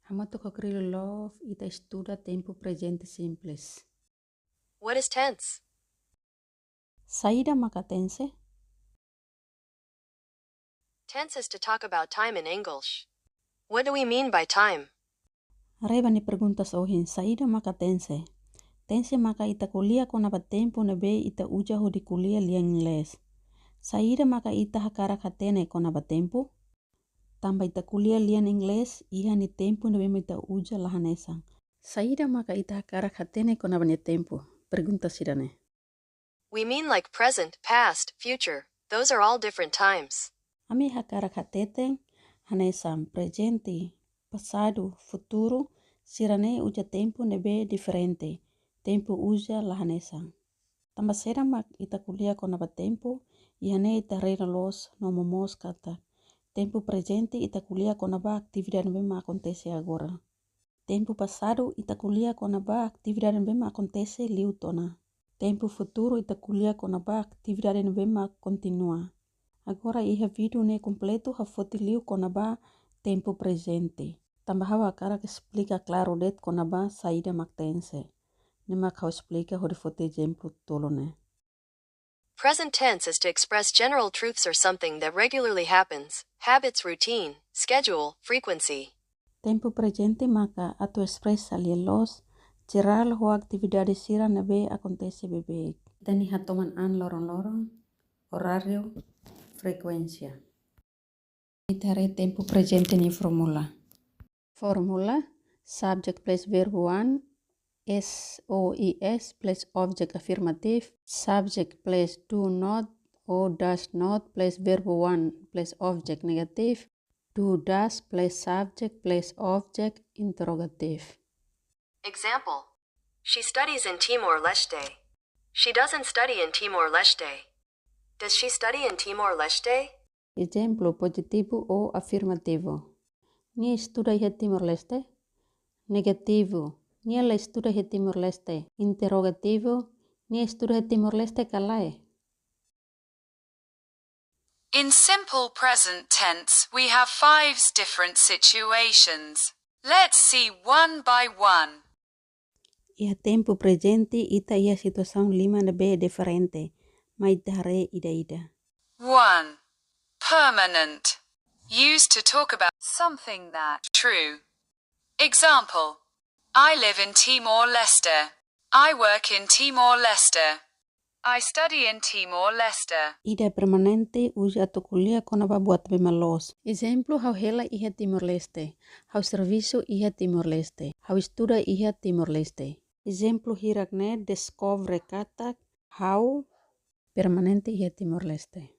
Hamato love ita estuda tempo presente simples. What is tense? Saída maka tense? Tense is to talk about time in English. What do we mean by time? Reba ni perguntas ohin, saída maka tense. Tense maka ita kuliah kona ba tempo nebe ita uja ho di kuliah lia inglés. Saída maka ita hakarak hatene kona ba tempo. Tamba ita kuliah lian inglés, iha ni tempo nebe ita uja lahanesang. Saída maka ita hakarak hatene kona ba ni tempo. Pergunta sidane. We mean like present, past, future. Those are all different times. Ami hakarak hateten, hanesang prezente, passado, futuro, sirane uja tempo nebe diferente. Tempo uja lahanesang. Tamba sera mak ita kuliah kona ba tempo, ihane ita reina los no momos katak. Tempo presente ita kuliah kona ba atividade mesmo acontece agora. Tempo passado ita kuliah kona ba atividade mesmo acontece liutona. Tempo futuro ita kuliah kona ba atividade mesmo continua. Agora iha vídeo ne completo hafoti liu kona ba tempo presente. Tamba hawa hakarak explica claro det kona ba saída mak tense. Nema kau explica ho de foto exemplo tolo ne. Present tense is to express general truths or something that regularly happens, habits, routine, schedule, frequency. Tempo presente maka atu expressa lielos geral ho actividade sira nebe acontece bebe. Dani hatoman an loron-loron, horario, frecuencia. Itare tempo presente ni formula. Formula, subject plus verbu one, SOIS plus object affirmative, subject plus do not or does not plus verbu one plus object negative, do does plus subject plus object interrogative. Example. She studies in Timor-Leste. She doesn't study in Timor-Leste. Does she study in Timor-Leste? Exemplo positivo ou afirmativo. Ni estuda em Timor-Leste? Negativo. Ni ela estuda em Timor-Leste. Interrogativo. Ni estuda em Timor-Leste kalae. In simple present tense, we have 5 different situations. Let's see one by one. Iha tempo presente ita iha situação lima nebe diferente. Mai dare ida-ida. 1. Permanent. Used to talk about something that true. Example. I live in Timor-Leste. I work in Timor-Leste. I study in Timor-Leste. Ida permanente usa atu kuliah kona ba buat bemalos. Exemplo, hau hela iha Timor-Leste. Hau serviço iha Timor-Leste. Hau estuda iha Timor-Leste. Exemplo, hirakne descobre katak hau permanente iha Timor-Leste.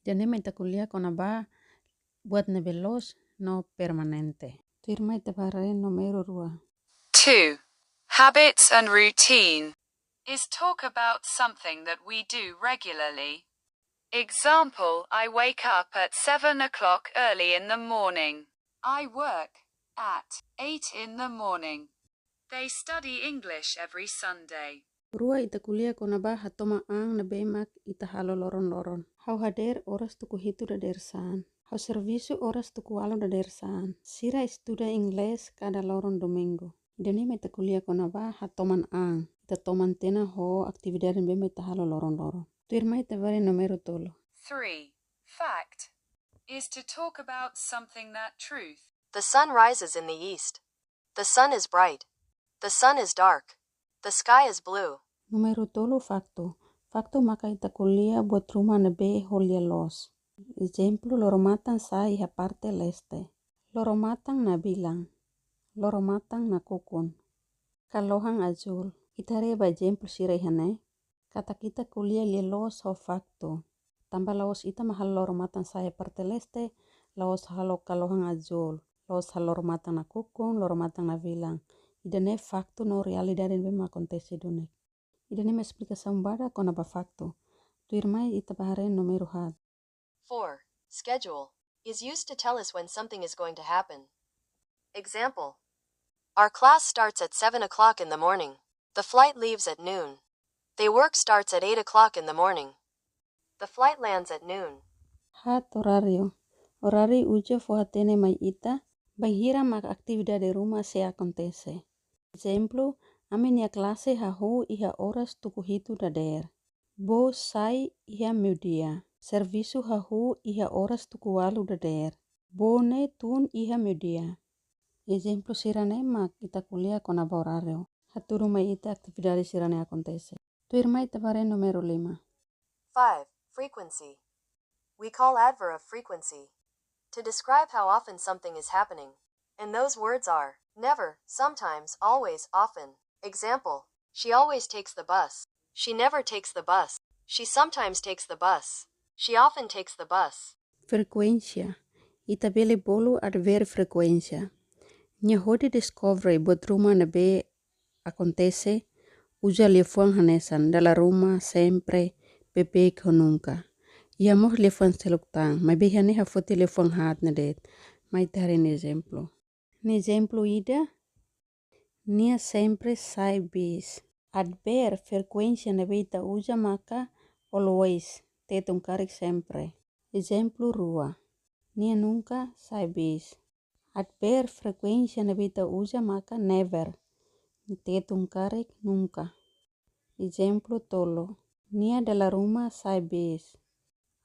Janema ita kuliah kona ba buat nebelos no permanente. Firma ita bare numero 2. 2. Habits and routine. Is talk about something that we do regularly. Example, I wake up at 7 o'clock early in the morning. I work at 8 in the morning. They study English every Sunday. Rua ita kuliah kona ba hatoma ang na bemak ita halo loron-loron. Hau hader oras tuku hitu da dersaan. Hau servisu oras tuku alo da dersaan. Sira estuda inglés kada loron domingo. Idanima ita kuliah kona ba hatoman ang. Ita toman tena ho aktividade bema ita halo loron-loron. Tuirma ita vare numero tolo. 3. Fact. Is to talk about something that truth. The sun rises in the east. The sun is bright. The sun is dark. The sky is blue. Numero tolo fakto. Fakto maka ita kuliah buat rumah nebe holia los. Exemplo, loro matang sa iha parte leste. Loro matang na bilang. Loro matang na kukun. Kalohang azul. Ita reba exemplo sira ihane. Kata kita kuliah lia los ho fakto. Tambah laos ita mahal loro matang sa iha parte leste. Laos halo kalohang azul. Laos halo loro matang na kukun. Loro matang na bilang. Idane fakto no realidade bema acontece dunek. Idane me explicação bada kona ba fakto. Tuirmai ita bahare numero had. 4. Schedule. Is used to tell us when something is going to happen. Example. Our class starts at 7 o'clock in the morning. The flight leaves at noon. Their work starts at 8 o'clock in the morning. The flight lands at noon. Hat horario. Horari uja fo hatene mai ita Bainhira maka atividade de rumah se acontece. Exemplo, a minha classe hahu iha horas tuku hitu dader. Bo sai iha media. Servisu hahu iha horas tuku walu dader. Bone tun iha media. Exemplo sirane mak ita kuliah kona horario. Haturu mai ita atividade sirane acontece. Tu irma ita bare numero 5. 5. Frequency. We call adverb of frequency to describe how often something is happening. And those words are never, sometimes, always, often. Example, she always takes the bus. She never takes the bus. She sometimes takes the bus. She often takes the bus. Frequência. Ita bele bolu adver frequência. Nya hodi descobre buat rumah nebe acontece uja lefuan hanesan dalla rumah sempre bebek honunca. Ia mos lefuan seluktang, mai behane hafoti lefuan hat nedet. Mai tari ne exemplo. Ne exemplo ida nia sempre sai bis. Adver frequência nebe ita uja maka always. Tetun Karik sempre. Exemplo rua. Nia nunca sai bis. Adver frequência nebe ita uja maka never. Tetun Karik nunca. Exemplo tolo. Nia dalla rumah sai bis.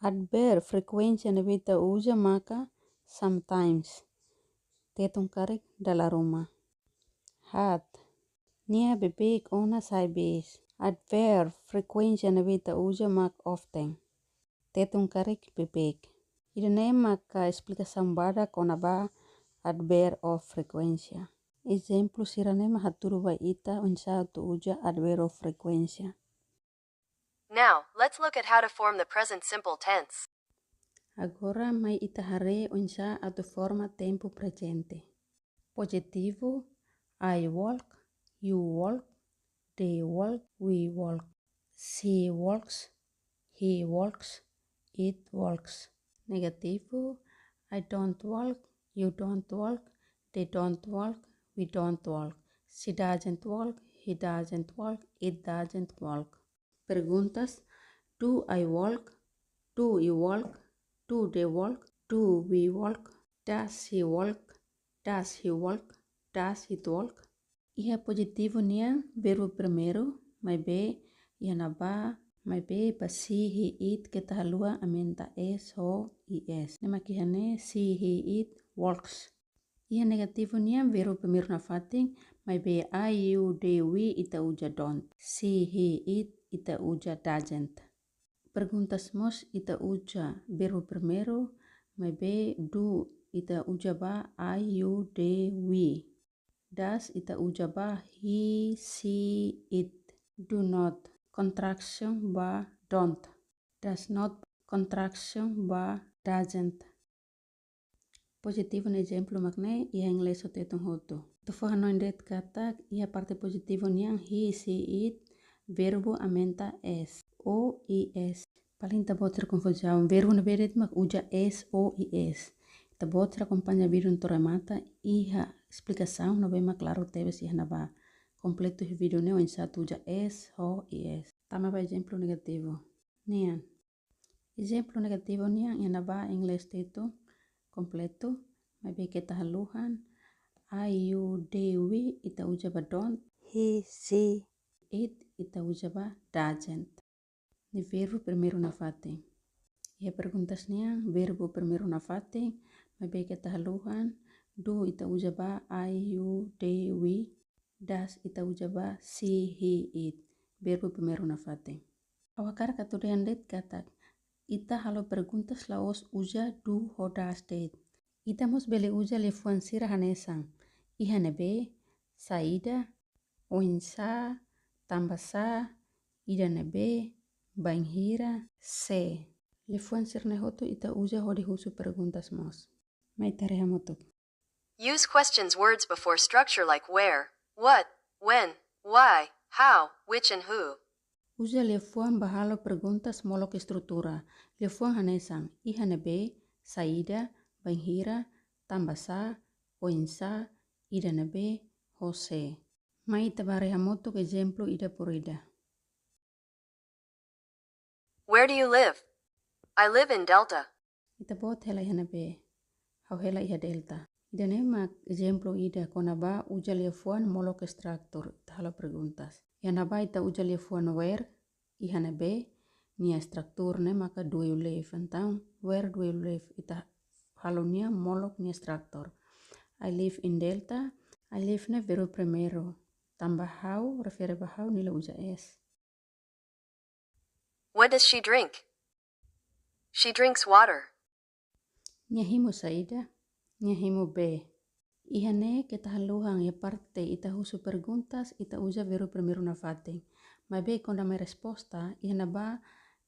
Adver frequência nebe ita uja maka sometimes. Tetun Karik dalla rumah. Hat. Nia bebek ona sai bis. Adver frequência nebe ita uja maka often. Tetun Karik bebek. Idane maka explicação bada kona ba adver of frequência. Exemplo sirane haturu ba ita Oinsa tu uja adver of frequência. Now, let's look at how to form the present simple tense. Agora mai ita hare Oinsa atu forma tempo prezente. Positivo, I walk, you walk, they walk, we walk. She walks, he walks, it walks. Negativo, I don't walk, you don't walk, they don't walk, we don't walk. She doesn't walk, he doesn't walk, it doesn't walk. Perguntas, do I walk? Do you walk? Do they walk? Do we walk? Does he walk? Does he walk? Does it walk? Iha positivo nia verbo primeiro, mai be, iha na ba, mai be pa si, he, it, kita halua amenta es, ho, ies. Nema kihane si, he, it, walks. Iha negativo nia verbo primeiro na fating, mai be I, you, they, we, ita uja don't. Si, he, it, ita uja doesn't. Perguntas mos ita uja verbo primeiro, mai be do, ita uja ba I, you, they, we. Does ita uja ba he, she, it. Do not. Contraction ba don't. Does not. Contraction ba doesn't. Positivo na exemplo magne ia inglês o tetun hoto. Tu fahanoin det katak ia parte positivo niang he, she, it. Verbo amenta es. O, ies. Paling tabot ser confusão. Verbo na beret mak uja es, o, ies. Tabot ser akompanya video no remata iha explicação no bem claro teves iha naba completo o vídeo ne Oinsa tuja es, ho, ies. Tama ba exemplo negativo. Nian. Exemplo negativo nian iha naba inglês tetu completo. Mai be kita haluhan. I, you, they, we ita uja ba don't. He, she, it ita uja ba doesn't. Ni verbo primeiro na fating. Ia perguntas niang verbo primeiro na fating. Mai be kita haluhan. Do ita uja ba I, you, they, we. Das ita uja ba si, he, it. Verbo primeiro na fating. Awakar katudean det katak. Ita halo perguntas laos uja do ho das deit. Ita mos bele uja lefuan sira hanesang. Iha nebe, saida, Oinsa, tamba sa, ida nebe, bainhira, se. Lefuan sirne hotu ita uja hodi husu perguntas mos. Mai tareha motuk. Use questions words before structure like where, what, when, why, how, which, and who. Uja lefuan bahalo perguntas molok estrutura. Lefuan hanesang. Iha nebe, saida, bainhira, tamba sa, Oinsa, ida nebe, Jose. Mai tabare hamotuk exemplo ida por ida. Where do you live? I live in Delta. Ita bot hela iha nebe. Hau hela iha delta. Idane mak exemplo ida kona ba uja lia fuan molok extractor ita halo perguntas. Yana ba ita uja lia fuan where iha nebe nia extractor ne maka due ulef antang where due ulef ita halo nia molok nia extractor. I live in Delta. I live ne verbo primero. Tamba how refere ba how nila uja es. What does she drink? She drinks water. Nia himo saida. Nia himo be. Ihane kita haluhang ya parte ita husu perguntas ita uja verbo primero na fateng. Mai be konda mai resposta ihana ba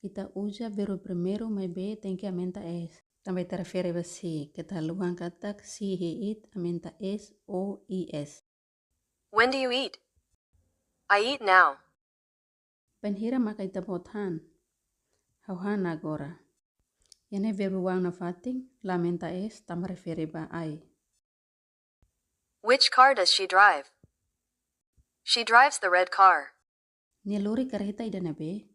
ita uja verbo primero mai be tenke amenta es. Tambah ita refere ba si kita haluhang katak si he it amenta es o ies. When do you eat? I eat now. Bainhira maka ita bothan. Hauhan agora. Yane verbo wang na fateng la amenta es tambah refere ba ai. Which car does she drive? She drives the red car. Nia lori kereta ida nebe,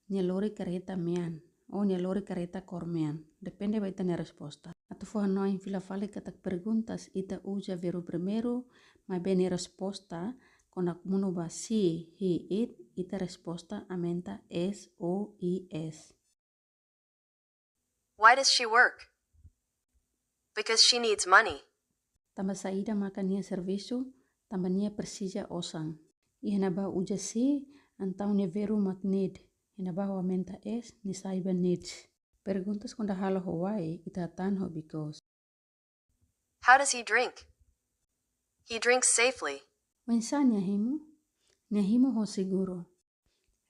nia lori kereta mian, o nia lori kereta kormean. Depende ba ita nia resposta. Atu foha noa in fila fale katak perguntas ita uja verbo primero, mai be nia resposta, konak munu ba si, he, it, ita resposta amenta es, o, i, es. Why does she work? Because she needs money. Tambah saida maka nia servisu, tambah nia persija osang. Ihana ba uja si, antau nia verbo mak need. Ihana ba amenta es, ni saiba needs. Perguntas konda halo Hawaii ita tanho because. How does he drink? He drinks safely. Oinsa niahimu ho seguro.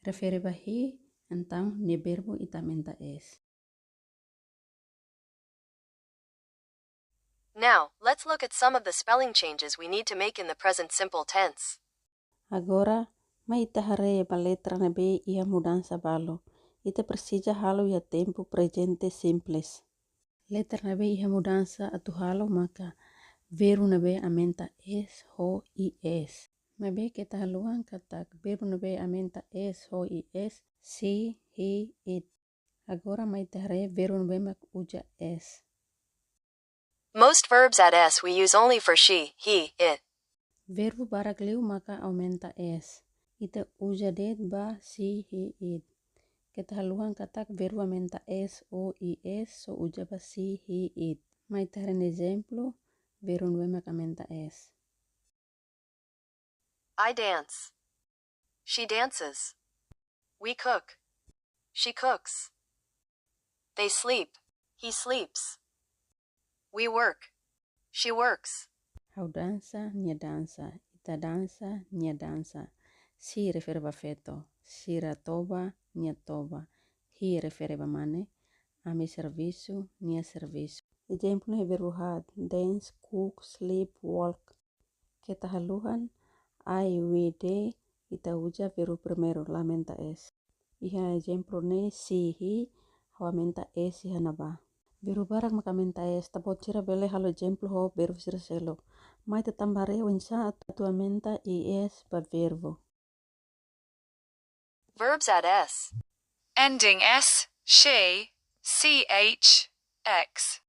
Refere ba he antau ne verbo ita menta es. Now, let's look at some of the spelling changes we need to make in the present simple tense. Agora, mai ita hare ba letra nebe ia mudança balo. Ita precisa halo ia tempo presente simples. Letra nebe ia mudança atu halo maka verbo nebe amenta es, ho, i, es. Nebe kita haluan katak verbo nebe amenta es, ho, i, es, si, he, it. Agora mai ita hare verbo nebe mak uja es. Most verbs at S we use only for she, he, it. Verbo barak liu maka aumenta es. Ita uja det ba si, he, it. Kita haluan katak verbo aumenta es, o, i, es, so uja ba si, he, it. Mai tahan exemplo, verbo nube maka aumenta es. I dance. She dances. We cook. She cooks. They sleep. He sleeps. We work. She works. Hau dansa, nia dansa. Ita dansa, nia dansa. Si refere ba feto. Sira toba, nia toba. He refere ba mane. Ami servisu, nia servisu. Exemplo é verbo had. Dance, cook, sleep, walk. Kita haluhan. I, we, they. Ita uja verbo primero, la menta es. Iha exemplo ne si, he. Hawa menta es iha naba. Verbo barak maka menta es. Tabot sira bele halo exemplo ho verbo sira selo. Mai te tambare Oinsa atu amenta ies ba verbo. Verbs at S. Ending S, she, ch, x.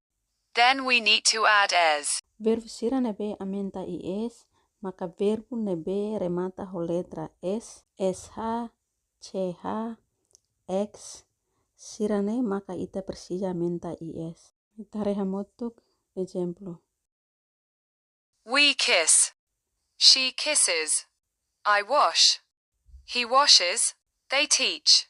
Then we need to add es. Verbo sira nebe amenta ies, maka verbo nebe remata ho letra s, ch, x. Sira ne maka ita persija amenta ies. Ita reha motuk exemplo. We kiss. She kisses. I wash. He washes. They teach.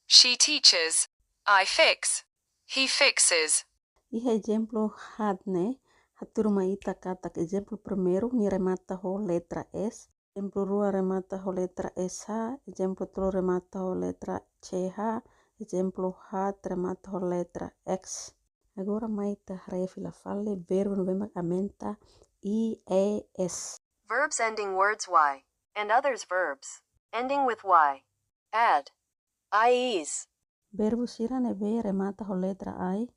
She teaches. I fix. He fixes. Iha exemplo had ne, haturuma ita katak exemplo primeiro ni remata ho letra s, exemplo rua remata ho letra sh, exemplo telu remata ho letra ch, exemplo hat remata ho letra x. Agora mai ta refila fale verbo nubema amenta ies. Verbs ending words y, and others verbs ending with y. Add ies. Verbo sira nebe remata ho letra I,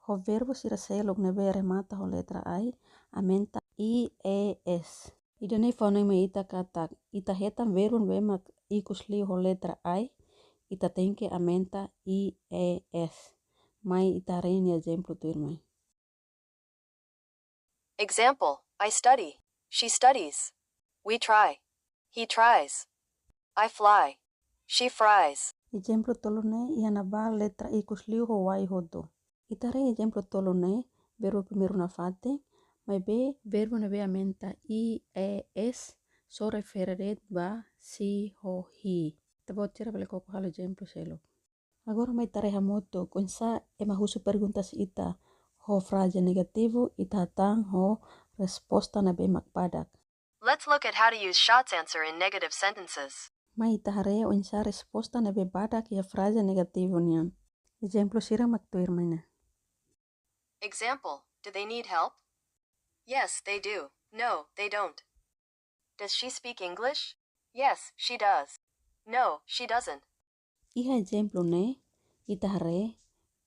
ho verbo sira selok nebe remata ho letra I, amenta ies. Idane fonema ita katak, ita hetan verbo nebe ikus li ho letra I, ita tenke amenta ies. Mai ita reni exemplo tu irmai. Example, I study. She studies. We try. He tries. I fly. She fries. Exemplo tolone iana ba letra ikus liu ho wai hodo. Itare exemplo tolone verbo primeiro na fate, mai be verbo na be amenta ies so refereret ba si ho hi. Tabo tira bale koko halo exemplo selo. Agora mai tareha moto Oinsa ema husu perguntas ita ho frase negativo ita hatang ho resposta na be makpadak. Let's look at how to use shots answer in negative sentences. Mai ita harea Oinsa resposta na be badak ya frase negativo nian. Exemplo sira maktuir mana. Example, do they need help? Yes, they do. No, they don't. Does she speak English? Yes, she does. No, she doesn't. Iha exemplo ne ita hare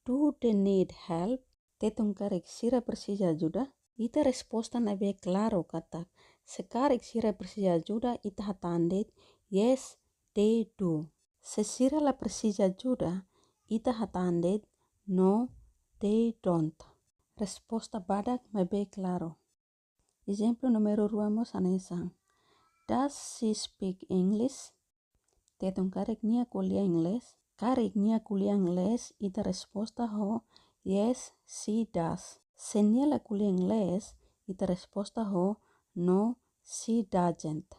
do they need help? Tetun Karik sira precisa ajuda. Ita resposta na be claro katak. Se Karik sira precisa ajuda ita hatandet yes they do. Se sira la precisa ajuda ita hatandet no they don't. Resposta badak ma be claro. Exemplo numero 2 mos anesang. Does she speak English? Tetun Karik nia kuliah Ingles. Karik nia kuliah Ingles ita resposta ho yes she does. Se nia la kuliah Ingles ita resposta ho no she doesn't.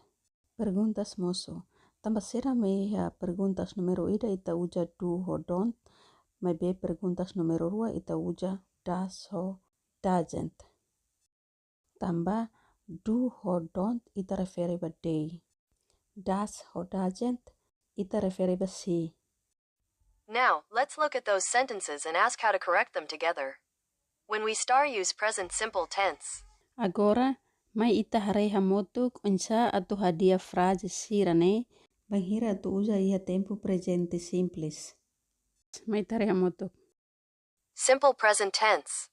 Perguntas moso. Tamba sera meia perguntas numero ida ita uja do ho don't. Mai be perguntas numero 2 ita uja does ho doesn't. Tamba do ho don't ita refere ba they. Does ho doesn't ita refere ba she. Now, let's look at those sentences and ask how to correct them together. When we use present simple tense. Agora, mai ita hareha motuk Oinsa atu hadia frase sira ne, bainhira atu usa ia tempo presente simples. Mai tareha motuk. Simple present tense.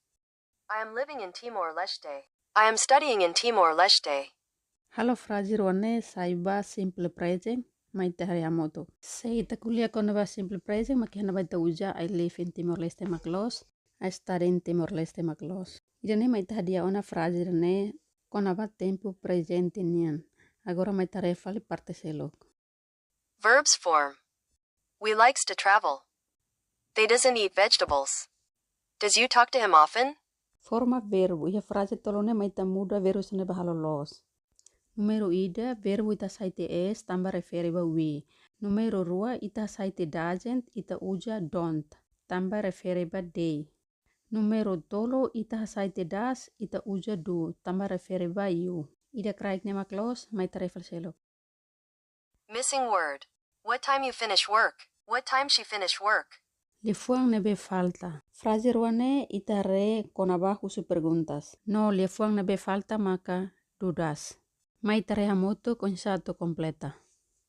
I am living in Timor-Leste. I am studying in Timor-Leste. Halo frase ruane saiba simple present, mai tareha motuk. Se ita kuliah kona ba simple present, makihana ba ita uja I live in Timor-Leste maklos, I study in Timor-Leste maklos. Irane mai hadia ona frase rane kona ba tempo presente nian. Agora mai tareha fali parte selok. Verbs form. We likes to travel. They doesn't eat vegetables. Does you talk to him often? Forma verbo. Ia frase tolone mai ta muda verbo sene bahalolos. Numero ida, verbo ita saite es, tamba refere ba we. Numero 2, ita saite doesn't, ita uja don't, tamba refere ba they. Numero tolo, ita saite das, ita uja do, tamba refere ba you. Ida kraik nema klos, mai ta refel selo. Missing word. What time you finish work? What time she finish work? Le fuan nebe falta. Frase ruane ita re con abajo su preguntas. No, le fuan nebe falta maka dudas. Mai tareha moto con satu completa.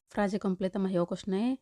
Frase completa mahiokos ne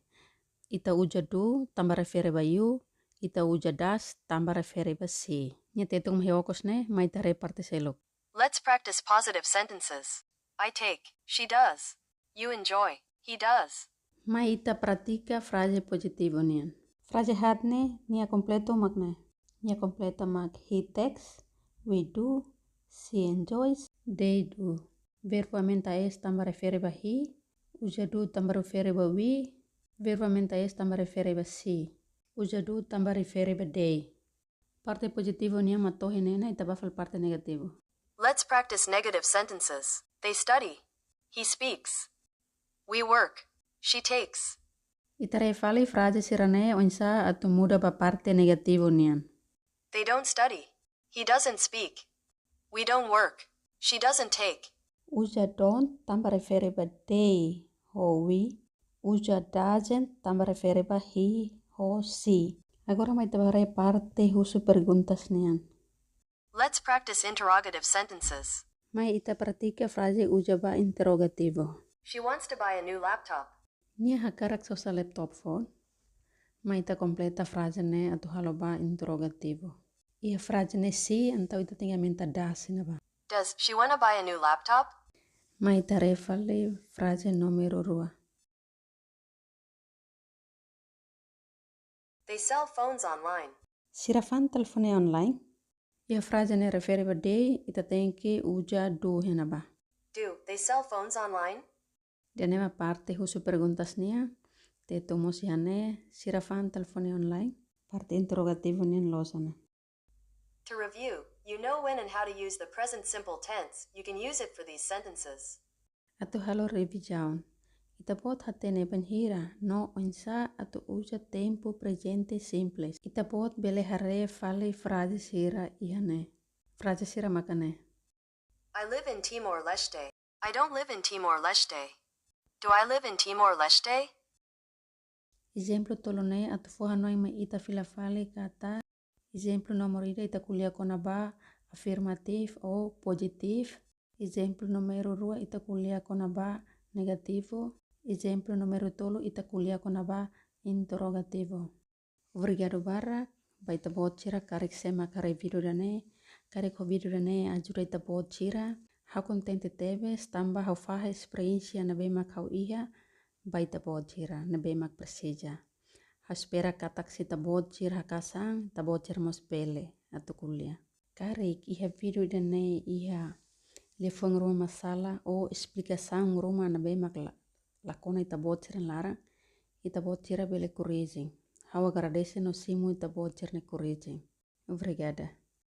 ita uja do tamba refere ba you, ita uja das tamba refere ba si. Nya tetung mahiokos ne mai tare parte selok. Let's practice positive sentences. I take. She does. You enjoy. He does. Mai ita pratika frase positivo nian. Frase hatne nia completo makne. Nia completa mak he takes, we do, she enjoys, they do. Verbo amenta es tamba refere ba he, uja do tamba refere ba we, verbo amenta es tamba refere ba she, uja do tamba refere ba they. Parte positivo nia matohe nena ita bafal parte negativo. Let's practice negative sentences. They study. He speaks. We work. She takes. Ita refali frase sirane Oinsa atu muda ba parte negativo nian. They don't study. He doesn't speak. We don't work. She doesn't take. Uja don't tamba refere ba they ho we. Uja doesn't tamba refere ba he ho she. Agora mai tabare parte husu perguntas nian. Let's practice interrogative sentences. Mai ita pratika frase uja ba interrogativo. She wants to buy a new laptop. Nia hakarak sa laptop phone. Mai ita completa frase ne atu halo ba interrogativo. Ia frase ne si antau ita tinggal minta das ina ba. Does she want to buy a new laptop? Mai ita refale frase numero 2. They sell phones online. Sira fan telefone online? Ia frase ne refere ba dei, ita tenke uja do henaba. Do they sell phones online? Dia nema parte husu perguntas nia, te tomo si hane, sira fan telefone online, parte interrogativo nien losana. To review, you know when and how to use the present simple tense. You can use it for these sentences. Atu halo revijaun. Ita pot hatene bainhira, no oinsa atu uja tempo prezente simples. Ita pot bele hare fale frase sira ihane. Frase sira makane. I live in Timor-Leste. I don't live in Timor-Leste. Do I live in Timor-Leste? Exemplo tolone atu fohanoi me ita filafale kata. Exemplo nomor ida ita kuliah kona ba afirmatif o positif. Exemplo numero 2 ita kuliah kona ba negativo. Exemplo numero 3 ita kuliah kona ba interrogativo. Obrigado barra, ba ita bot cira karik sema kare video dane. Karik ho video dane ajuda ita bot cira. Hau kontente tebes tamba hau fahe expirencia nebe mak hau iha. Ba ita bot cira nebe mak perseja. Haspera katak si tabot cira hakasang, tabot cira mos bele atau kuliah. Karik iha video dane iha lefong rumah masalah o explicação rumah na bemak la kona itabot cira larang, itabot cira bele corriging. Hau agradece no simu itabot cira ne corriging. Obrigada.